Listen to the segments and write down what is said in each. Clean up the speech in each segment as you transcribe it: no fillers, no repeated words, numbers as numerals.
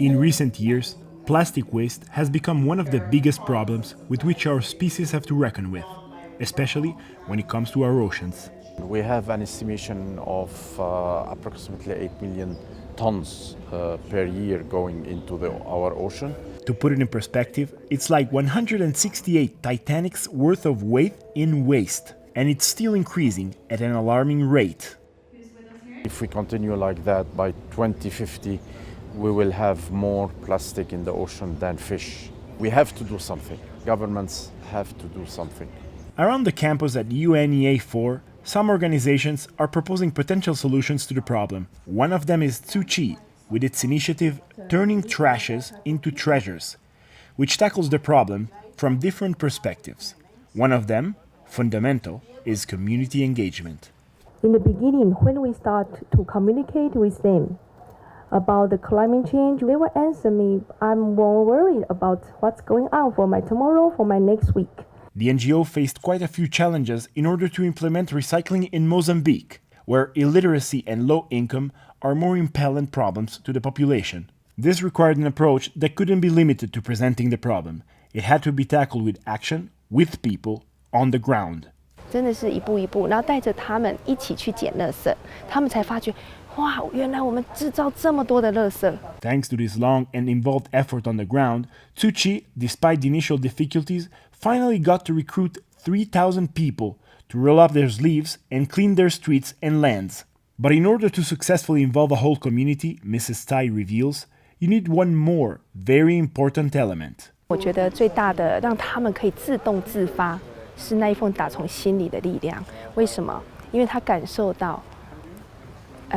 In recent years, plastic waste has become one of the biggest problems with which our species have to reckon with, especially when it comes to our oceans. We have an estimation of approximately 8 million tons per year going into our ocean. To put it in perspective, it's like 168 Titanics worth of weight in waste, and it's still increasing at an alarming rate. If we continue like that, by 2050, we will have more plastic in the ocean than fish. We have to do something. Governments have to do something. Around the campus at UNEA 4, some organizations are proposing potential solutions to the problem. One of them is Tzu Chi, with its initiative Turning Trashes into Treasures, which tackles the problem from different perspectives. One of them, fundamental, is community engagement. In the beginning, when we start to communicate with them about the climate change, they will answer me, I'm more worried about what's going on for my tomorrow, for my next week. The NGO faced quite a few challenges in order to implement recycling in Mozambique, where illiteracy and low income are more impelling problems to the population. This required an approach that couldn't be limited to presenting the problem. It had to be tackled with action, with people, on the ground. 真的是一步一步，然后带着他们一起去捡垃圾，他们才发觉，哇，原来我们制造这么多的垃圾。 Thanks to this long and involved effort on the ground, Tzu Chi, despite the initial difficulties, finally got to recruit 3,000 people to roll up their sleeves and clean their streets and lands. But in order to successfully involve a whole community, Mrs. Tai reveals, you need one more very important element. 我觉得最大的让他们可以自动自发，是那一份打从心里的力量。为什么？因为他感受到，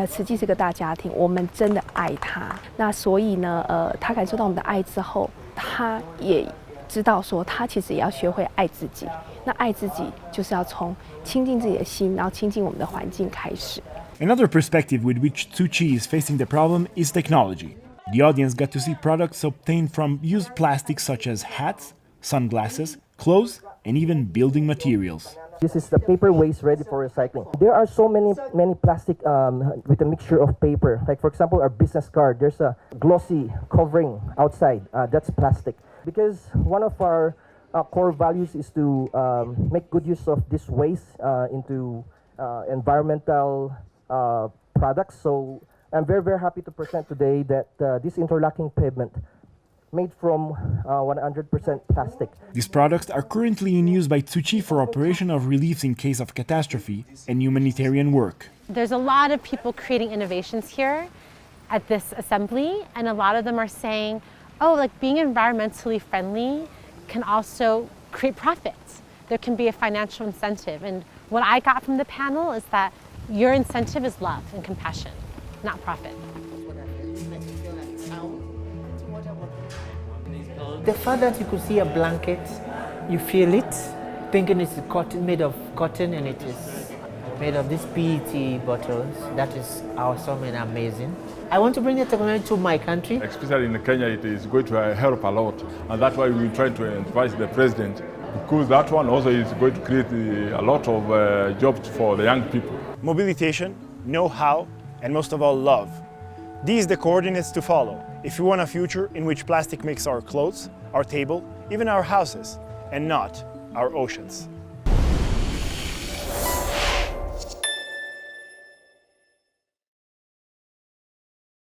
慈济是个大家庭，我们真的爱他。那所以呢，他感受到我们的爱之后，他也知道说，他其实也要学会爱自己。那爱自己就是要从亲近自己的心，然后亲近我们的环境开始。 Another perspective with which Tzu Chi is facing the problem is technology. The audience got to see products obtained from used plastics such as hats, sunglasses, clothes, and even building materials. This is the paper waste ready for recycling. There are so many plastic with a mixture of paper. Like for example, our business card, there's a glossy covering outside. That's plastic. Because one of our core values is to make good use of this waste into environmental products. So I'm very, very happy to present today that this interlocking pavement made from 100% plastic. These products are currently in use by Tzu Chi for operation of reliefs in case of catastrophe and humanitarian work. There's a lot of people creating innovations here at this assembly, and a lot of them are saying, oh, like being environmentally friendly can also create profits. There can be a financial incentive. And what I got from the panel is that your incentive is love and compassion, not profit. The fact that you could see a blanket, you feel it, thinking it's cotton, made of cotton, and it is made of these PET bottles. That is awesome and amazing. I want to bring the technology to my country. Especially in Kenya, it is going to help a lot, and that's why we try to advise the president, because that one also is going to create a lot of jobs for the young people. Mobilization, know-how, and most of all, love. These are the coordinates to follow if we want a future in which plastic makes our clothes, our table, even our houses, and not our oceans.